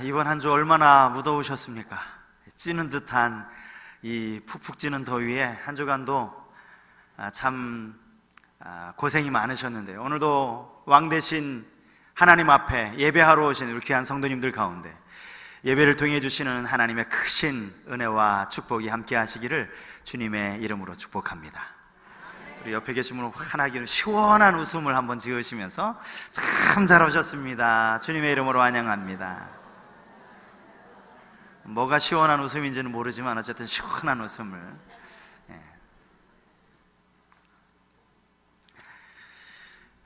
이번 한 주 얼마나 무더우셨습니까? 찌는 듯한 이 푹푹 찌는 더위에 한 주간도 참 고생이 많으셨는데요. 오늘도 왕 대신 하나님 앞에 예배하러 오신 우리 귀한 성도님들 가운데 예배를 통해 주시는 하나님의 크신 은혜와 축복이 함께 하시기를 주님의 이름으로 축복합니다. 우리 옆에 계신 분은 환하게 시원한 웃음을 한번 지으시면서 참 잘 오셨습니다. 주님의 이름으로 환영합니다. 뭐가 시원한 웃음인지는 모르지만 어쨌든 시원한 웃음을.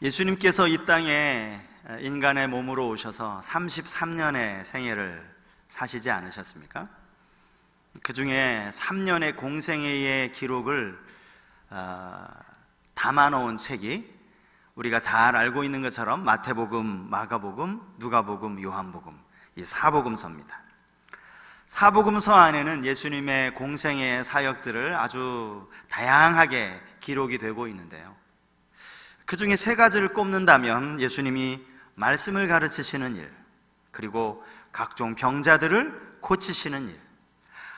예수님께서 이 땅에 인간의 몸으로 오셔서 33년의 생애를 사시지 않으셨습니까? 그 중에 3년의 공생애의 기록을 담아놓은 책이 우리가 잘 알고 있는 것처럼 마태복음, 마가복음, 누가복음, 요한복음, 이 사복음서입니다. 사복음서 안에는 예수님의 공생애의 사역들을 아주 다양하게 기록이 되고 있는데요, 그 중에 세 가지를 꼽는다면 예수님이 말씀을 가르치시는 일, 그리고 각종 병자들을 고치시는 일,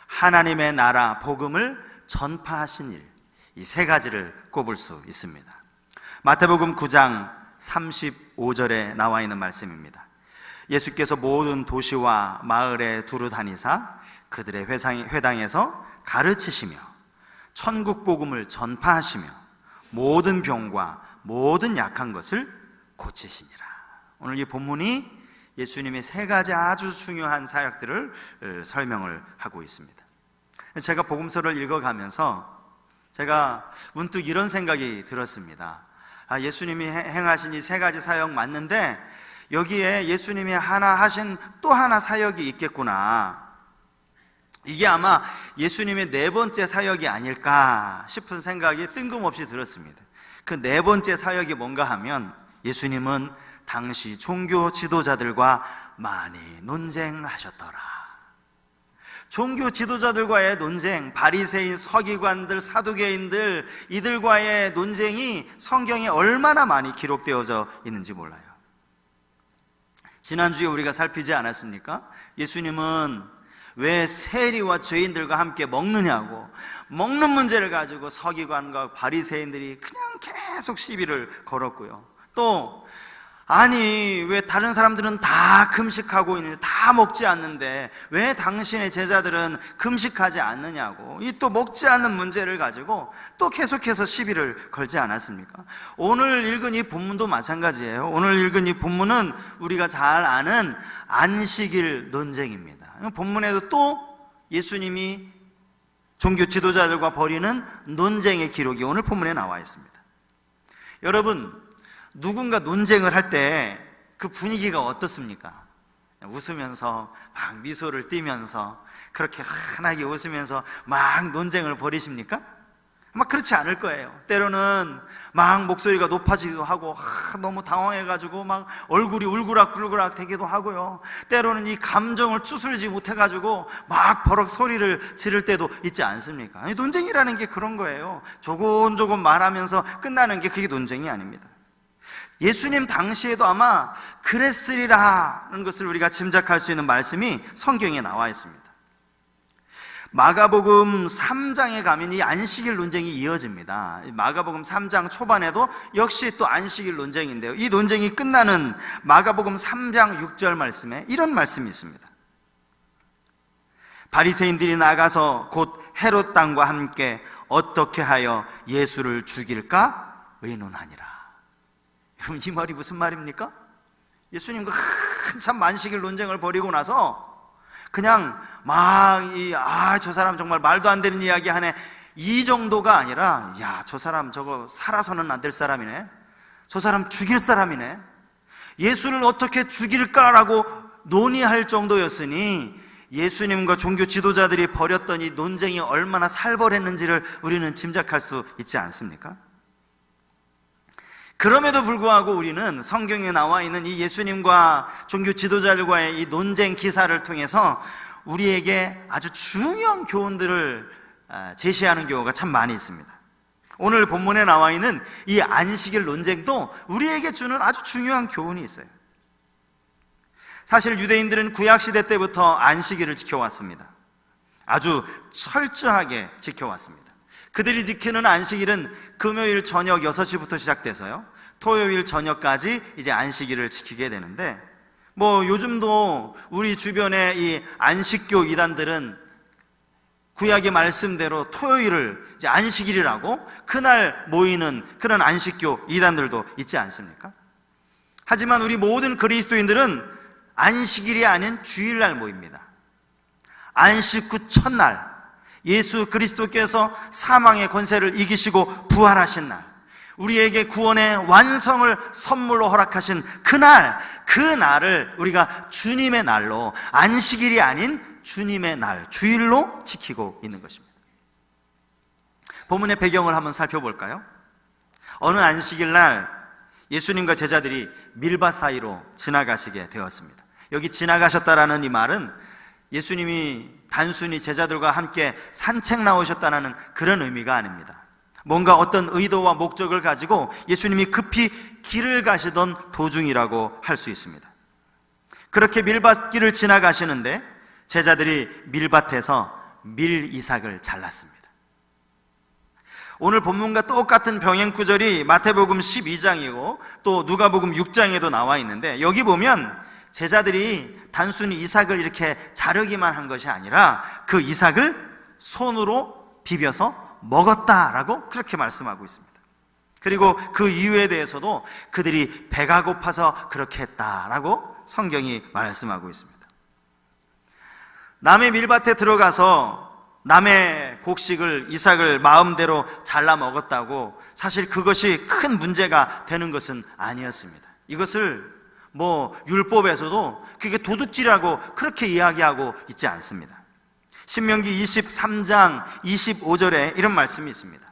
하나님의 나라 복음을 전파하신 일, 이 세 가지를 꼽을 수 있습니다. 마태복음 9장 35절에 나와 있는 말씀입니다. 예수께서 모든 도시와 마을에 두루 다니사 그들의 회당에서 가르치시며 천국 복음을 전파하시며 모든 병과 모든 약한 것을 고치시니라. 오늘 이 본문이 예수님의 세 가지 아주 중요한 사역들을 설명을 하고 있습니다. 제가 복음서를 읽어가면서 제가 문득 이런 생각이 들었습니다. 예수님이 행하신 이 세 가지 사역 맞는데 여기에 예수님이 하나 하신 또 하나 사역이 있겠구나. 이게 아마 예수님의 네 번째 사역이 아닐까 싶은 생각이 뜬금없이 들었습니다. 그 네 번째 사역이 뭔가 하면 예수님은 당시 종교 지도자들과 많이 논쟁하셨더라. 종교 지도자들과의 논쟁, 바리새인, 서기관들, 사두개인들, 이들과의 논쟁이 성경에 얼마나 많이 기록되어져 있는지 몰라요. 지난주에 우리가 살피지 않았습니까? 예수님은 왜 세리와 죄인들과 함께 먹느냐고, 먹는 문제를 가지고 서기관과 바리새인들이 그냥 계속 시비를 걸었고요. 또 아니 왜 다른 사람들은 다 금식하고 있는데, 다 먹지 않는데 왜 당신의 제자들은 금식하지 않느냐고, 이 또 먹지 않는 문제를 가지고 또 계속해서 시비를 걸지 않았습니까? 오늘 읽은 이 본문도 마찬가지예요. 오늘 읽은 이 본문은 우리가 잘 아는 안식일 논쟁입니다. 본문에도 또 예수님이 종교 지도자들과 벌이는 논쟁의 기록이 오늘 본문에 나와 있습니다. 여러분, 누군가 논쟁을 할 때 그 분위기가 어떻습니까? 웃으면서 막 미소를 띠면서 그렇게 환하게 웃으면서 막 논쟁을 벌이십니까? 아마 그렇지 않을 거예요. 때로는 막 목소리가 높아지기도 하고 너무 당황해가지고 막 얼굴이 울그락불그락 되기도 하고요. 때로는 이 감정을 추스르지 못해가지고 막 버럭 소리를 지를 때도 있지 않습니까? 아니, 논쟁이라는 게 그런 거예요. 조곤조곤 말하면서 끝나는 게 그게 논쟁이 아닙니다. 예수님 당시에도 아마 그랬으리라는 것을 우리가 짐작할 수 있는 말씀이 성경에 나와 있습니다. 마가복음 3장에 가면 이 안식일 논쟁이 이어집니다. 마가복음 3장 초반에도 역시 또 안식일 논쟁인데요, 이 논쟁이 끝나는 마가복음 3장 6절 말씀에 이런 말씀이 있습니다. 바리새인들이 나가서 곧 헤롯 당과 함께 어떻게 하여 예수를 죽일까 의논하니라. 여러분, 이 말이 무슨 말입니까? 예수님과 한참 안식일 논쟁을 벌이고 나서 그냥 막 저 사람 정말 말도 안 되는 이야기 하네, 이 정도가 아니라 야, 저 사람 저거 살아서는 안 될 사람이네, 저 사람 죽일 사람이네, 예수를 어떻게 죽일까라고 논의할 정도였으니 예수님과 종교 지도자들이 벌였던 이 논쟁이 얼마나 살벌했는지를 우리는 짐작할 수 있지 않습니까? 그럼에도 불구하고 우리는 성경에 나와 있는 이 예수님과 종교 지도자들과의 이 논쟁 기사를 통해서 우리에게 아주 중요한 교훈들을 제시하는 경우가 참 많이 있습니다. 오늘 본문에 나와 있는 이 안식일 논쟁도 우리에게 주는 아주 중요한 교훈이 있어요. 사실 유대인들은 구약시대 때부터 안식일을 지켜왔습니다. 아주 철저하게 지켜왔습니다. 그들이 지키는 안식일은 금요일 저녁 6시부터 시작돼서요, 토요일 저녁까지 이제 안식일을 지키게 되는데, 요즘도 우리 주변의 이 안식교 이단들은 구약의 말씀대로 토요일을 이제 안식일이라고 그날 모이는 그런 안식교 이단들도 있지 않습니까? 하지만 우리 모든 그리스도인들은 안식일이 아닌 주일날 모입니다. 안식 후 첫날, 예수 그리스도께서 사망의 권세를 이기시고 부활하신 날, 우리에게 구원의 완성을 선물로 허락하신 그날, 그 날을 우리가 주님의 날로, 안식일이 아닌 주님의 날, 주일로 지키고 있는 것입니다. 본문의 배경을 한번 살펴볼까요? 어느 안식일 날 예수님과 제자들이 밀밭 사이로 지나가시게 되었습니다. 여기 지나가셨다라는 이 말은 예수님이 단순히 제자들과 함께 산책 나오셨다는 그런 의미가 아닙니다. 뭔가 어떤 의도와 목적을 가지고 예수님이 급히 길을 가시던 도중이라고 할 수 있습니다. 그렇게 밀밭길을 지나가시는데 제자들이 밀밭에서 밀이삭을 잘랐습니다. 오늘 본문과 똑같은 병행 구절이 마태복음 12장이고 또 누가복음 6장에도 나와 있는데, 여기 보면 제자들이 단순히 이삭을 이렇게 자르기만 한 것이 아니라 그 이삭을 손으로 비벼서 먹었다라고 그렇게 말씀하고 있습니다. 그리고 그 이유에 대해서도 그들이 배가 고파서 그렇게 했다라고 성경이 말씀하고 있습니다. 남의 밀밭에 들어가서 남의 곡식을, 이삭을 마음대로 잘라 먹었다고 사실 그것이 큰 문제가 되는 것은 아니었습니다. 이것을 율법에서도 그게 도둑질이라고 그렇게 이야기하고 있지 않습니다. 신명기 23장 25절에 이런 말씀이 있습니다.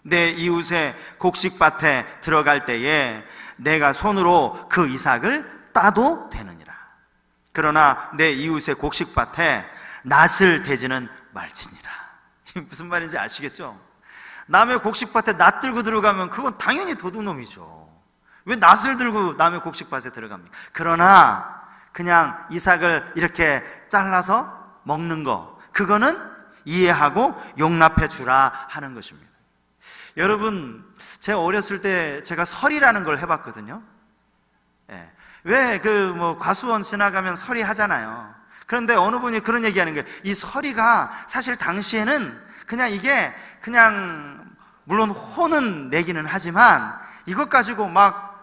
내 이웃의 곡식밭에 들어갈 때에 내가 손으로 그 이삭을 따도 되느니라. 그러나 내 이웃의 곡식밭에 낫을 대지는 말지니라. 무슨 말인지 아시겠죠? 남의 곡식밭에 낫 들고 들어가면 그건 당연히 도둑놈이죠. 왜 낫을 들고 남의 곡식밭에 들어갑니까? 그러나 그냥 이삭을 이렇게 잘라서 먹는 거, 그거는 이해하고 용납해 주라 하는 것입니다. 여러분, 제가 어렸을 때 제가 설이라는 걸 해봤거든요. 왜 과수원 지나가면 서리 하잖아요. 그런데 어느 분이 그런 얘기하는 거예요. 이 서리가 사실 당시에는 그냥 이게 물론 혼은 내기는 하지만 이것 가지고 막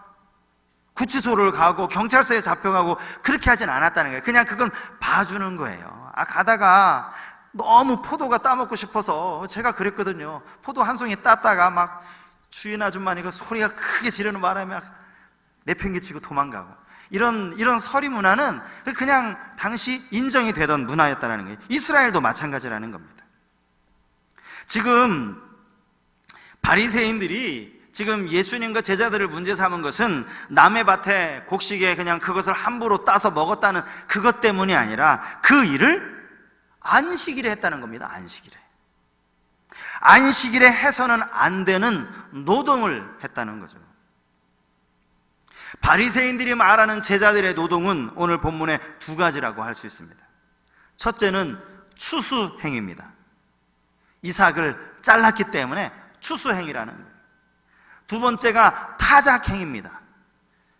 구치소를 가고 경찰서에 잡혀가고 그렇게 하진 않았다는 거예요. 그냥 그건 봐주는 거예요. 가다가 너무 포도가 따먹고 싶어서, 제가 그랬거든요. 포도 한 송이 땄다가 막 주인 아줌마니까 소리가 크게 지르는 바람에 내팽개치고 도망가고, 이런 서리 문화는 그냥 당시 인정이 되던 문화였다는 거예요. 이스라엘도 마찬가지라는 겁니다. 지금 바리새인들이 지금 예수님과 제자들을 문제 삼은 것은 남의 밭에 곡식에 그냥 그것을 함부로 따서 먹었다는 그것 때문이 아니라 그 일을 안식일에 했다는 겁니다. 안식일에 해서는 안 되는 노동을 했다는 거죠. 바리새인들이 말하는 제자들의 노동은 오늘 본문에 두 가지라고 할 수 있습니다. 첫째는 추수행위입니다. 이삭을 잘랐기 때문에 추수행위라는 거예요. 두 번째가 타작행위입니다.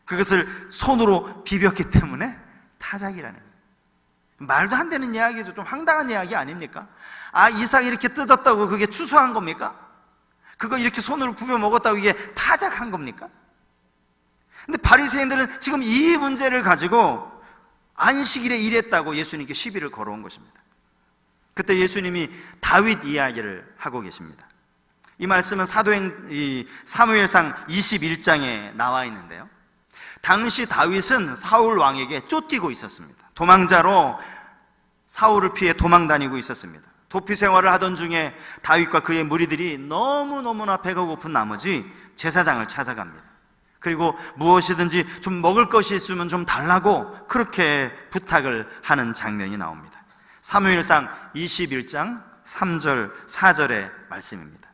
그것을 손으로 비볐기 때문에 타작이라는 거예요. 말도 안 되는 이야기죠. 좀 황당한 이야기 아닙니까? 이삭이 이렇게 뜯었다고 그게 추수한 겁니까? 그거 이렇게 손으로 굽여 먹었다고 이게 타작한 겁니까? 근데 바리새인들은 지금 이 문제를 가지고 안식일에 일했다고 예수님께 시비를 걸어온 것입니다. 그때 예수님이 다윗 이야기를 하고 계십니다. 이 말씀은 사무엘상 21장에 나와 있는데요, 당시 다윗은 사울 왕에게 쫓기고 있었습니다. 도망자로 사울을 피해 도망 다니고 있었습니다. 도피 생활을 하던 중에 다윗과 그의 무리들이 너무너무나 배가 고픈 나머지 제사장을 찾아갑니다. 그리고 무엇이든지 좀 먹을 것이 있으면 좀 달라고 그렇게 부탁을 하는 장면이 나옵니다. 사무엘상 21장 3절 4절의 말씀입니다.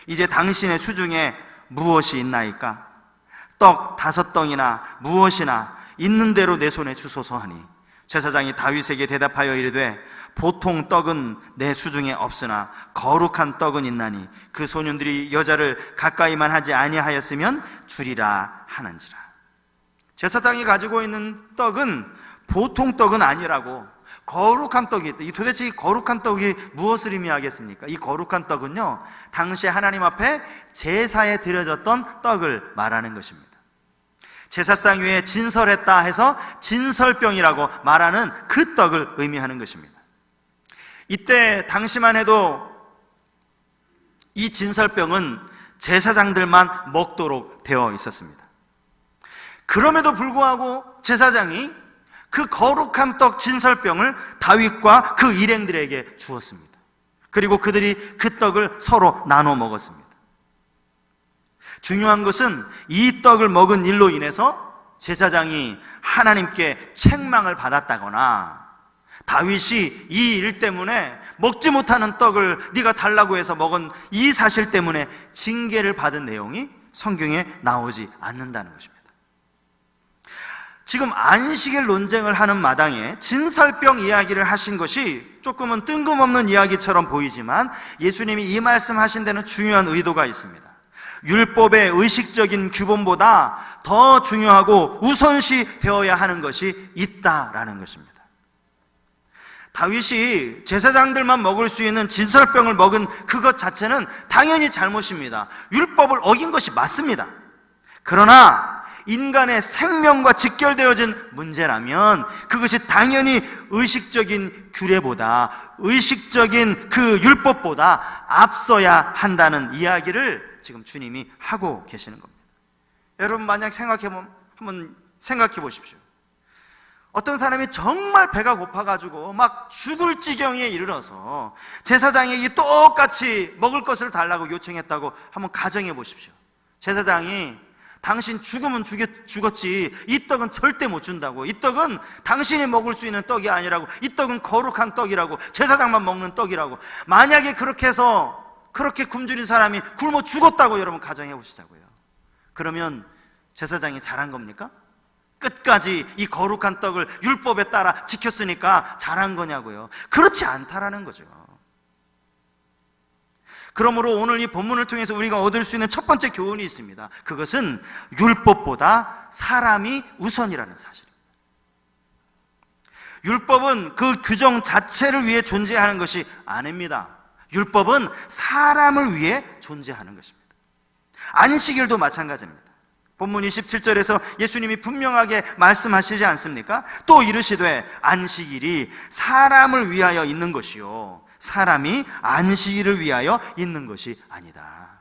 이제 당신의 수중에 무엇이 있나이까? 떡 5덩이나 무엇이나 있는 대로 내 손에 주소서 하니 제사장이 다윗에게 대답하여 이르되 보통 떡은 내 수중에 없으나 거룩한 떡은 있나니 그 소년들이 여자를 가까이만 하지 아니하였으면 주리라 하는지라. 제사장이 가지고 있는 떡은 보통 떡은 아니라고, 거룩한 떡이 있다. 도대체 이 거룩한 떡이 무엇을 의미하겠습니까? 이 거룩한 떡은요, 당시 하나님 앞에 제사에 드려졌던 떡을 말하는 것입니다. 제사상 위에 진설했다 해서 진설병이라고 말하는 그 떡을 의미하는 것입니다. 이때 당시만 해도 이 진설병은 제사장들만 먹도록 되어 있었습니다. 그럼에도 불구하고 제사장이 그 거룩한 떡 진설병을 다윗과 그 일행들에게 주었습니다. 그리고 그들이 그 떡을 서로 나눠 먹었습니다. 중요한 것은 이 떡을 먹은 일로 인해서 제사장이 하나님께 책망을 받았다거나 다윗이 이 일 때문에 먹지 못하는 떡을 네가 달라고 해서 먹은 이 사실 때문에 징계를 받은 내용이 성경에 나오지 않는다는 것입니다. 지금 안식일 논쟁을 하는 마당에 진설병 이야기를 하신 것이 조금은 뜬금없는 이야기처럼 보이지만 예수님이 이 말씀하신 데는 중요한 의도가 있습니다. 율법의 의식적인 규범보다 더 중요하고 우선시 되어야 하는 것이 있다라는 것입니다. 다윗이 제사장들만 먹을 수 있는 진설병을 먹은 그것 자체는 당연히 잘못입니다. 율법을 어긴 것이 맞습니다. 그러나 인간의 생명과 직결되어진 문제라면 그것이 당연히 의식적인 규례보다, 의식적인 그 율법보다 앞서야 한다는 이야기를 지금 주님이 하고 계시는 겁니다. 여러분, 만약 한번 생각해 보십시오. 어떤 사람이 정말 배가 고파가지고 막 죽을 지경에 이르러서 제사장에게 똑같이 먹을 것을 달라고 요청했다고 한번 가정해 보십시오. 제사장이 당신 죽으면 죽었지, 이 떡은 절대 못 준다고, 이 떡은 당신이 먹을 수 있는 떡이 아니라고, 이 떡은 거룩한 떡이라고, 제사장만 먹는 떡이라고, 만약에 그렇게 해서 그렇게 굶주린 사람이 굶어 죽었다고 여러분 가정해 보시자고요. 그러면 제사장이 잘한 겁니까? 끝까지 이 거룩한 떡을 율법에 따라 지켰으니까 잘한 거냐고요. 그렇지 않다라는 거죠. 그러므로 오늘 이 본문을 통해서 우리가 얻을 수 있는 첫 번째 교훈이 있습니다. 그것은 율법보다 사람이 우선이라는 사실입니다. 율법은 그 규정 자체를 위해 존재하는 것이 아닙니다. 율법은 사람을 위해 존재하는 것입니다. 안식일도 마찬가지입니다. 본문 27절에서 예수님이 분명하게 말씀하시지 않습니까? 또 이르시되 안식일이 사람을 위하여 있는 것이요 사람이 안식일을 위하여 있는 것이 아니다.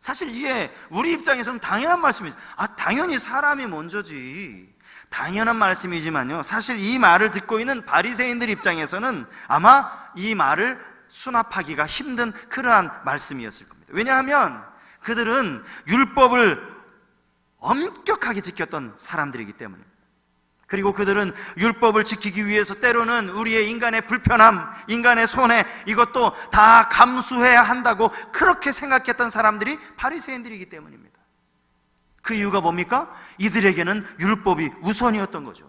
사실 이게 우리 입장에서는 당연한 말씀이죠. 당연히 사람이 먼저지, 당연한 말씀이지만요, 사실 이 말을 듣고 있는 바리새인들 입장에서는 아마 이 말을 수납하기가 힘든 그러한 말씀이었을 겁니다. 왜냐하면 그들은 율법을 엄격하게 지켰던 사람들이기 때문입니다. 그리고 그들은 율법을 지키기 위해서 때로는 우리의 인간의 불편함, 인간의 손해, 이것도 다 감수해야 한다고 그렇게 생각했던 사람들이 바리새인들이기 때문입니다. 그 이유가 뭡니까? 이들에게는 율법이 우선이었던 거죠.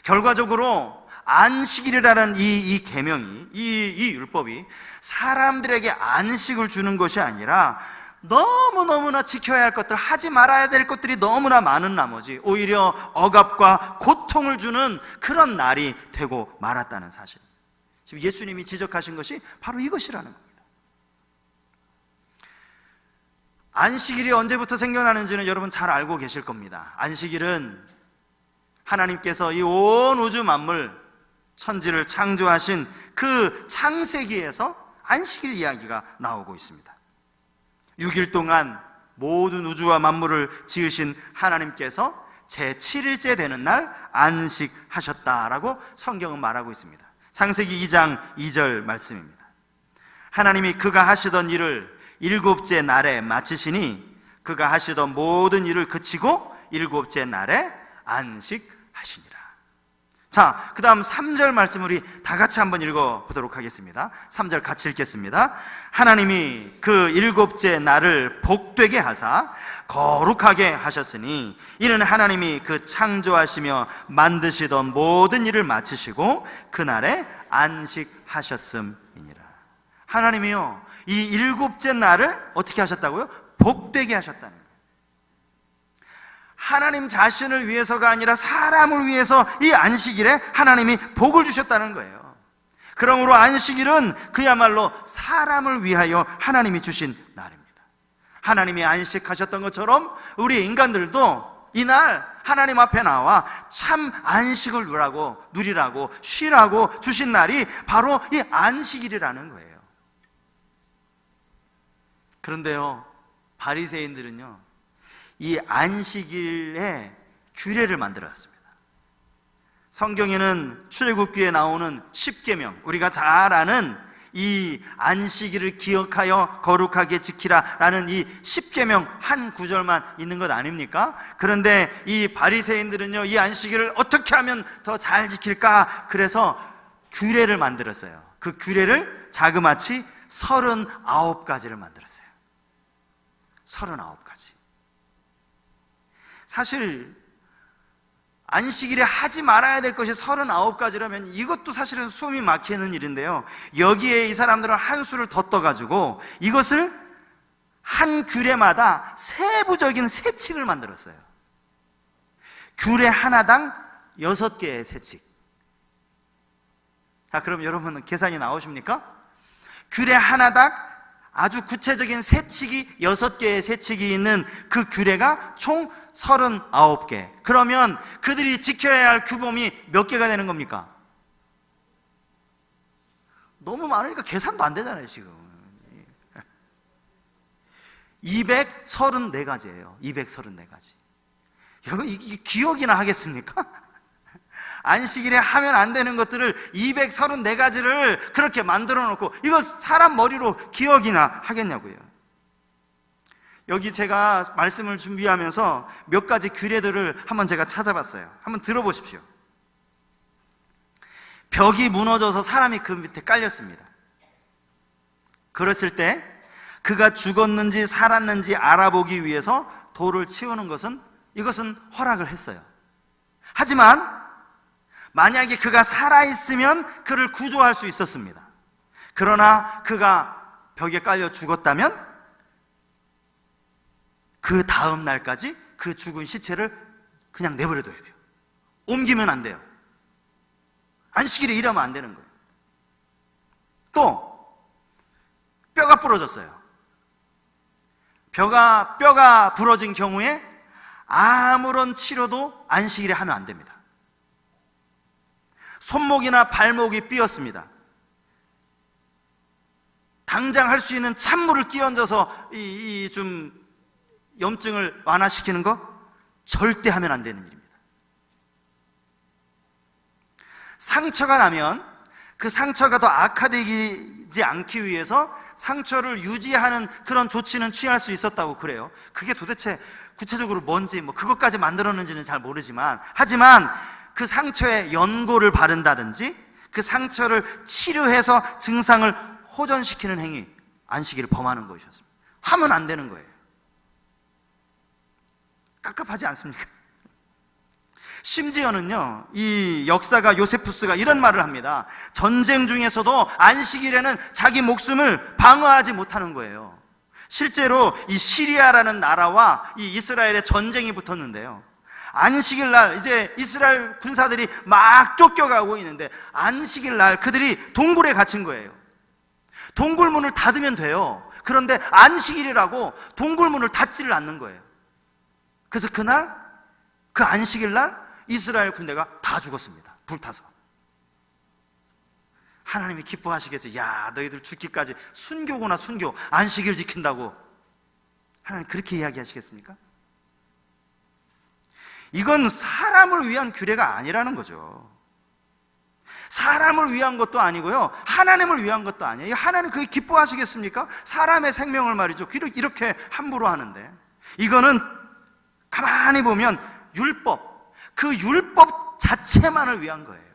결과적으로 안식일이라는 이 계명이, 이 율법이 사람들에게 안식을 주는 것이 아니라 너무너무나 지켜야 할 것들, 하지 말아야 될 것들이 너무나 많은 나머지 오히려 억압과 고통을 주는 그런 날이 되고 말았다는 사실. 지금 예수님이 지적하신 것이 바로 이것이라는 겁니다. 안식일이 언제부터 생겨나는지는 여러분 잘 알고 계실 겁니다. 안식일은 하나님께서 이 온 우주 만물, 천지를 창조하신 그 창세기에서 안식일 이야기가 나오고 있습니다. 6일 동안 모든 우주와 만물을 지으신 하나님께서 제7일째 되는 날 안식하셨다라고 성경은 말하고 있습니다. 창세기 2장 2절 말씀입니다. 하나님이 그가 하시던 일을 일곱째 날에 마치시니 그가 하시던 모든 일을 그치고 일곱째 날에 안식하시니라. 자, 그 다음 3절 말씀 우리 다 같이 한번 읽어보도록 하겠습니다. 3절 같이 읽겠습니다. 하나님이 그 일곱째 날을 복되게 하사 거룩하게 하셨으니 이는 하나님이 그 창조하시며 만드시던 모든 일을 마치시고 그날에 안식하셨음이니라. 하나님이요, 이 일곱째 날을 어떻게 하셨다고요? 복되게 하셨다는 거예요. 하나님 자신을 위해서가 아니라 사람을 위해서 이 안식일에 하나님이 복을 주셨다는 거예요. 그러므로 안식일은 그야말로 사람을 위하여 하나님이 주신 날입니다. 하나님이 안식하셨던 것처럼 우리 인간들도 이날 하나님 앞에 나와 참 안식을 누리라고 쉬라고 주신 날이 바로 이 안식일이라는 거예요. 그런데요, 바리새인들은요, 이 안식일에 규례를 만들어왔습니다. 성경에는 출애굽기에 나오는 10계명, 우리가 잘 아는 이 안식일을 기억하여 거룩하게 지키라라는 이 10계명 한 구절만 있는 것 아닙니까? 그런데 이 바리새인들은요, 이 안식일을 어떻게 하면 더 잘 지킬까? 그래서 규례를 만들었어요. 그 규례를 자그마치 39가지를 만들었어요. 39가지. 사실 안식일에 하지 말아야 될 것이 39가지라면 이것도 사실은 숨이 막히는 일인데요, 여기에 이 사람들은 한 수를 더 떠가지고 이것을 한 규례마다 세부적인 세칙을 만들었어요. 규례 하나당 6개의 세칙. 자, 그럼 여러분 계산이 나오십니까? 규례 하나당 아주 구체적인 세칙이 6개의 세칙이 있는 그 규례가 총 39개. 그러면 그들이 지켜야 할 규범이 몇 개가 되는 겁니까? 너무 많으니까 계산도 안 되잖아요, 지금. 234가지예요. 234가지. 이게 기억이나 하겠습니까? 안식일에 하면 안 되는 것들을 234가지를 그렇게 만들어 놓고 이거 사람 머리로 기억이나 하겠냐고요. 여기 제가 말씀을 준비하면서 몇 가지 규례들을 한번 제가 찾아봤어요. 한번 들어보십시오. 벽이 무너져서 사람이 그 밑에 깔렸습니다. 그랬을 때 그가 죽었는지 살았는지 알아보기 위해서 돌을 치우는 이것은 허락을 했어요. 하지만 만약에 그가 살아있으면 그를 구조할 수 있었습니다. 그러나 그가 벽에 깔려 죽었다면 그 다음 날까지 그 죽은 시체를 그냥 내버려둬야 돼요. 옮기면 안 돼요. 안식일에 이러면 안 되는 거예요. 또 뼈가 부러졌어요. 뼈가 부러진 경우에 아무런 치료도 안식일에 하면 안 됩니다. 손목이나 발목이 삐었습니다. 당장 할 수 있는 찬물을 끼얹어서 좀 염증을 완화시키는 거 절대 하면 안 되는 일입니다. 상처가 나면 그 상처가 더 악화되지 않기 위해서 상처를 유지하는 그런 조치는 취할 수 있었다고 그래요. 그게 도대체 구체적으로 뭔지 그것까지 만들었는지는 잘 모르지만, 하지만 그 상처에 연고를 바른다든지 그 상처를 치료해서 증상을 호전시키는 행위, 안식일을 범하는 것이었습니다. 하면 안 되는 거예요. 깝깝하지 않습니까? 심지어는요, 이 역사가 요세푸스가 이런 말을 합니다. 전쟁 중에서도 안식일에는 자기 목숨을 방어하지 못하는 거예요. 실제로 이 시리아라는 나라와 이 이스라엘의 전쟁이 붙었는데요, 안식일 날 이제 이스라엘 군사들이 막 쫓겨가고 있는데 안식일 날 그들이 동굴에 갇힌 거예요. 동굴 문을 닫으면 돼요. 그런데 안식일이라고 동굴 문을 닫지를 않는 거예요. 그래서 그날, 그 안식일 날 이스라엘 군대가 다 죽었습니다. 불타서. 하나님이 기뻐하시겠죠. 야, 너희들 죽기까지 순교구나, 순교. 안식일 지킨다고. 하나님 그렇게 이야기하시겠습니까? 이건 사람을 위한 규례가 아니라는 거죠. 사람을 위한 것도 아니고요, 하나님을 위한 것도 아니에요. 하나님 그게 기뻐하시겠습니까? 사람의 생명을 말이죠, 이렇게 함부로 하는데, 이거는 가만히 보면 율법, 그 율법 자체만을 위한 거예요.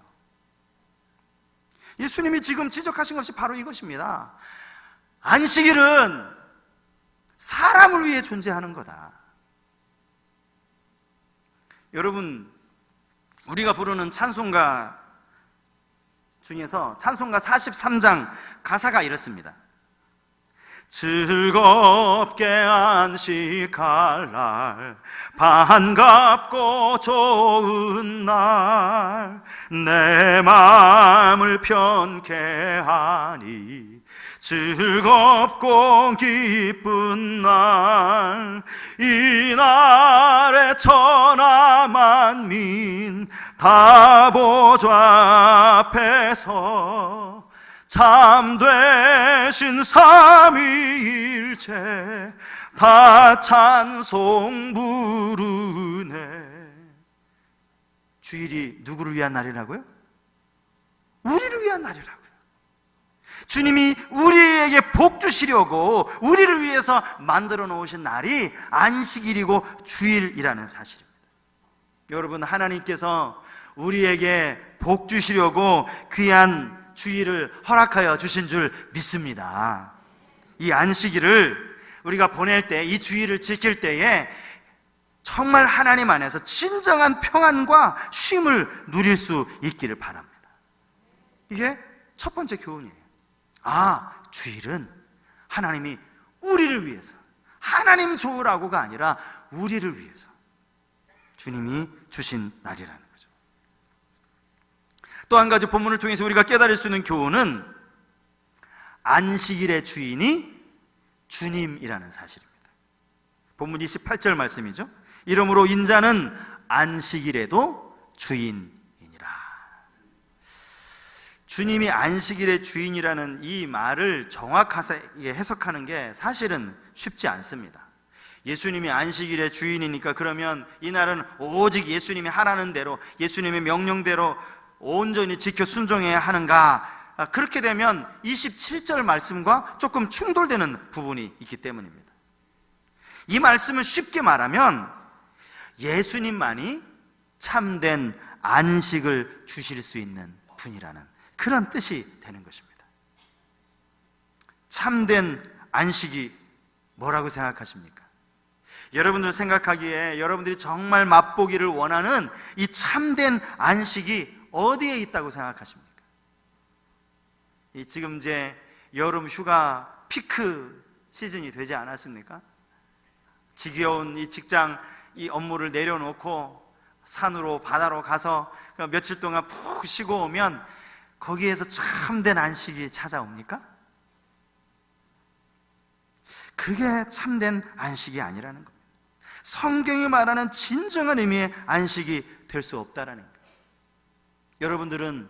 예수님이 지금 지적하신 것이 바로 이것입니다. 안식일은 사람을 위해 존재하는 거다. 여러분, 우리가 부르는 찬송가 중에서 찬송가 43장 가사가 이렇습니다. 즐겁게 안식할 날, 반갑고 좋은 날, 내 마음을 편케 하니 즐겁고 기쁜 날, 이날에 천하 만민 다 보좌 앞에서 참되신 삼위일체 다 찬송 부르네. 주일이 누구를 위한 날이라고요? 우리를 위한 날이라고요. 주님이 우리에게 복 주시려고 우리를 위해서 만들어 놓으신 날이 안식일이고 주일이라는 사실입니다. 여러분, 하나님께서 우리에게 복 주시려고 귀한 주일을 허락하여 주신 줄 믿습니다. 이 안식일을 우리가 보낼 때, 이 주일을 지킬 때에 정말 하나님 안에서 진정한 평안과 쉼을 누릴 수 있기를 바랍니다. 이게 첫 번째 교훈이에요. 주일은 하나님이 우리를 위해서, 하나님 좋으라고가 아니라 우리를 위해서 주님이 주신 날이라는 거죠. 또 한 가지 본문을 통해서 우리가 깨달을 수 있는 교훈은 안식일의 주인이 주님이라는 사실입니다. 본문 28절 말씀이죠. 이러므로 인자는 안식일에도 주인이니라. 주님이 안식일의 주인이라는 이 말을 정확하게 해석하는 게 사실은 쉽지 않습니다. 예수님이 안식일의 주인이니까 그러면 이날은 오직 예수님이 하라는 대로, 예수님의 명령대로 온전히 지켜 순종해야 하는가? 그렇게 되면 27절 말씀과 조금 충돌되는 부분이 있기 때문입니다. 이 말씀을 쉽게 말하면 예수님만이 참된 안식을 주실 수 있는 분이라는 그런 뜻이 되는 것입니다. 참된 안식이 뭐라고 생각하십니까? 여러분들 생각하기에 여러분들이 정말 맛보기를 원하는 이 참된 안식이 어디에 있다고 생각하십니까? 지금 이제 여름 휴가 피크 시즌이 되지 않았습니까? 지겨운 이 직장 이 업무를 내려놓고 산으로 바다로 가서 며칠 동안 푹 쉬고 오면 거기에서 참된 안식이 찾아옵니까? 그게 참된 안식이 아니라는 겁니다. 성경이 말하는 진정한 의미의 안식이 될 수 없다라는 거예요. 여러분들은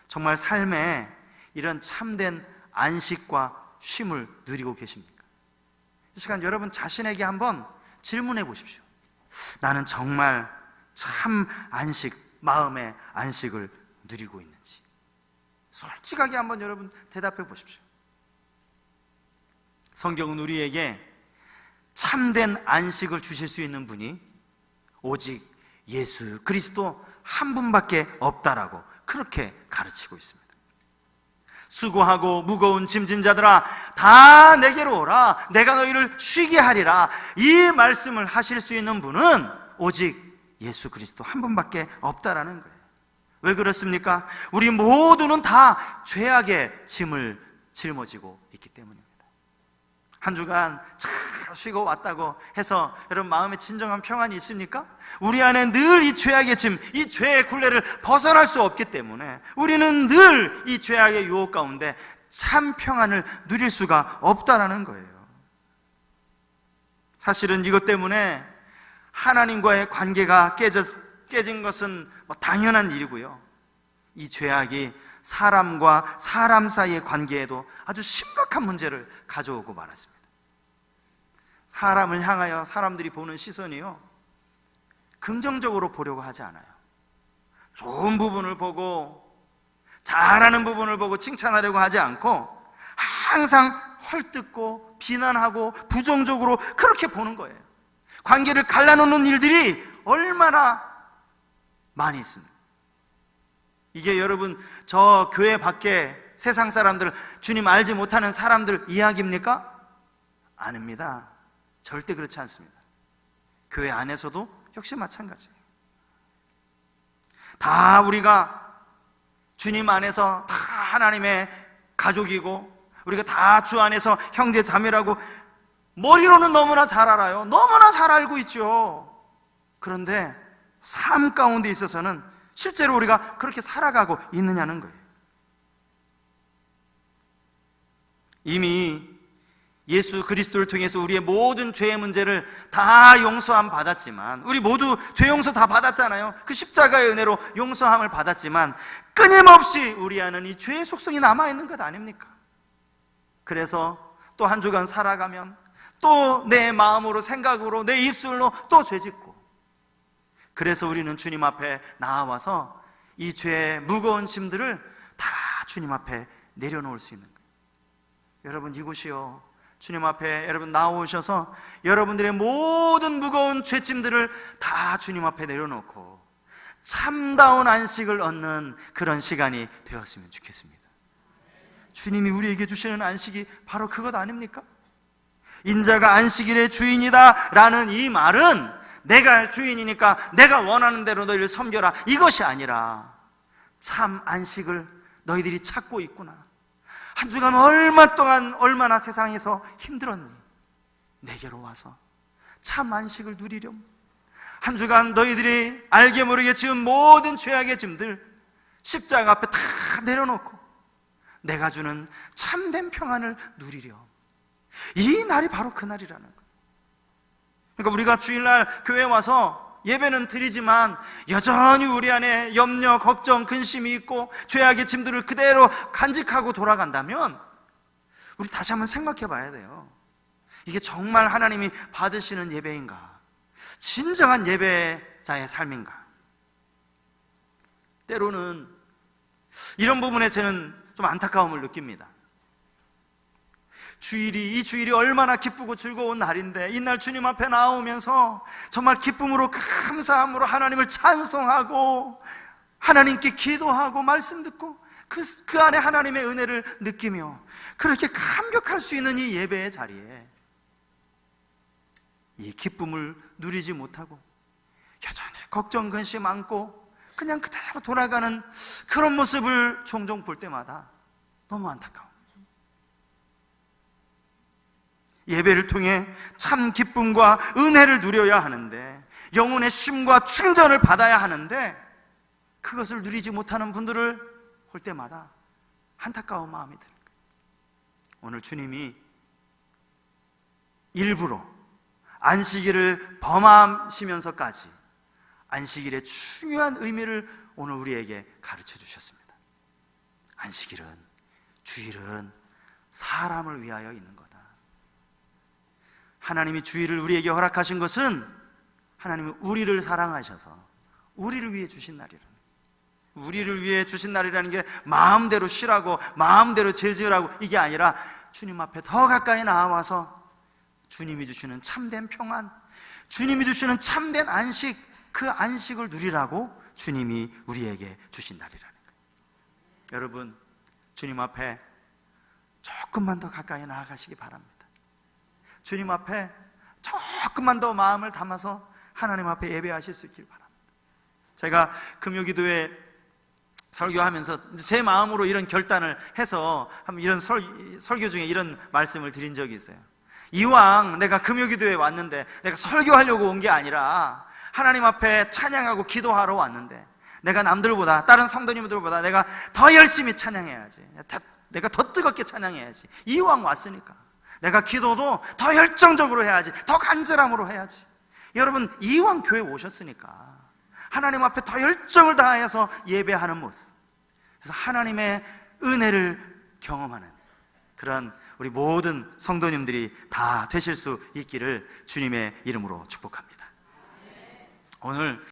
정말 삶에 이런 참된 안식과 쉼을 누리고 계십니까? 이 시간 여러분 자신에게 한번 질문해 보십시오. 나는 정말 참 안식, 마음의 안식을 누리고 있는지 솔직하게 한번 여러분 대답해 보십시오. 성경은 우리에게 참된 안식을 주실 수 있는 분이 오직 예수 그리스도 한 분밖에 없다라고 그렇게 가르치고 있습니다. 수고하고 무거운 짐진 자들아 다 내게로 오라, 내가 너희를 쉬게 하리라. 이 말씀을 하실 수 있는 분은 오직 예수 그리스도 한 분밖에 없다라는 거예요. 왜 그렇습니까? 우리 모두는 다 죄악의 짐을 짊어지고 있기 때문입니다. 한 주간 잘 쉬고 왔다고 해서 여러분 마음에 진정한 평안이 있습니까? 우리 안에 늘 이 죄악의 짐, 이 죄의 굴레를 벗어날 수 없기 때문에 우리는 늘 이 죄악의 유혹 가운데 참 평안을 누릴 수가 없다라는 거예요. 사실은 이것 때문에 하나님과의 관계가 깨진 것은 당연한 일이고요. 이 죄악이 사람과 사람 사이의 관계에도 아주 심각한 문제를 가져오고 말았습니다. 사람을 향하여 사람들이 보는 시선이요, 긍정적으로 보려고 하지 않아요. 좋은 부분을 보고 잘하는 부분을 보고 칭찬하려고 하지 않고 항상 헐뜯고 비난하고 부정적으로 그렇게 보는 거예요. 관계를 갈라놓는 일들이 얼마나 많이 있습니다. 이게 여러분 저 교회 밖에 세상 사람들, 주님 알지 못하는 사람들 이야기입니까? 아닙니다. 절대 그렇지 않습니다. 교회 안에서도 역시 마찬가지예요. 다 우리가 주님 안에서 다 하나님의 가족이고 우리가 다 주 안에서 형제 자매라고 머리로는 너무나 잘 알아요. 너무나 잘 알고 있죠. 그런데 삶 가운데 있어서는 실제로 우리가 그렇게 살아가고 있느냐는 거예요. 이미 예수 그리스도를 통해서 우리의 모든 죄의 문제를 다 용서함 받았지만, 우리 모두 죄 용서 다 받았잖아요. 그 십자가의 은혜로 용서함을 받았지만 끊임없이 우리 안은 이 죄의 속성이 남아있는 것 아닙니까? 그래서 또 한 주간 살아가면 또 내 마음으로, 생각으로, 내 입술로 또 죄짓고, 그래서 우리는 주님 앞에 나와서 이 죄의 무거운 짐들을 다 주님 앞에 내려놓을 수 있는 거예요. 여러분, 이곳이요, 주님 앞에 여러분 나오셔서 여러분들의 모든 무거운 죄짐들을 다 주님 앞에 내려놓고 참다운 안식을 얻는 그런 시간이 되었으면 좋겠습니다. 주님이 우리에게 주시는 안식이 바로 그것 아닙니까? 인자가 안식일의 주인이다 라는 이 말은 내가 주인이니까 내가 원하는 대로 너희를 섬겨라, 이것이 아니라 참 안식을 너희들이 찾고 있구나, 한 주간 얼마나 세상에서 힘들었니? 내게로 와서 참 안식을 누리렴. 한 주간 너희들이 알게 모르게 지은 모든 죄악의 짐들 십자가 앞에 다 내려놓고 내가 주는 참된 평안을 누리렴. 이 날이 바로 그 날이라는 거예요. 그러니까 우리가 주일날 교회에 와서 예배는 드리지만 여전히 우리 안에 염려, 걱정, 근심이 있고 죄악의 짐들을 그대로 간직하고 돌아간다면 우리 다시 한번 생각해 봐야 돼요. 이게 정말 하나님이 받으시는 예배인가? 진정한 예배자의 삶인가? 때로는 이런 부분에 저는 좀 안타까움을 느낍니다. 이 주일이 얼마나 기쁘고 즐거운 날인데, 이날 주님 앞에 나오면서 정말 기쁨으로, 감사함으로 하나님을 찬송하고 하나님께 기도하고 말씀 듣고 그 안에 하나님의 은혜를 느끼며 그렇게 감격할 수 있는 이 예배의 자리에 이 기쁨을 누리지 못하고 여전히 걱정, 근심 안고 그냥 그대로 돌아가는 그런 모습을 종종 볼 때마다 너무 안타까워. 예배를 통해 참 기쁨과 은혜를 누려야 하는데, 영혼의 쉼과 충전을 받아야 하는데 그것을 누리지 못하는 분들을 볼 때마다 안타까운 마음이 들어요. 오늘 주님이 일부러 안식일을 범하시면서까지 안식일의 중요한 의미를 오늘 우리에게 가르쳐 주셨습니다. 안식일은, 주일은 사람을 위하여 있는 거다. 하나님이 주일을 우리에게 허락하신 것은 하나님은 우리를 사랑하셔서 우리를 위해 주신 날이라는 거예요. 우리를 위해 주신 날이라는 게 마음대로 쉬라고, 마음대로 제지으라고, 이게 아니라 주님 앞에 더 가까이 나와서 주님이 주시는 참된 평안, 주님이 주시는 참된 안식, 그 안식을 누리라고 주님이 우리에게 주신 날이라는 거예요. 여러분, 주님 앞에 조금만 더 가까이 나아가시기 바랍니다. 주님 앞에 조금만 더 마음을 담아서 하나님 앞에 예배하실 수 있길 바랍니다. 제가 금요기도회 설교하면서 제 마음으로 이런 결단을 해서 이런 설교 중에 이런 말씀을 드린 적이 있어요. 이왕 내가 금요기도회에 왔는데 내가 설교하려고 온 게 아니라 하나님 앞에 찬양하고 기도하러 왔는데 내가 남들보다, 다른 성도님들보다 내가 더 열심히 찬양해야지, 내가 더 뜨겁게 찬양해야지. 이왕 왔으니까 내가 기도도 더 열정적으로 해야지, 더 간절함으로 해야지. 여러분, 이왕 교회 오셨으니까 하나님 앞에 더 열정을 다해서 예배하는 모습, 그래서 하나님의 은혜를 경험하는 그런 우리 모든 성도님들이 다 되실 수 있기를 주님의 이름으로 축복합니다. 오늘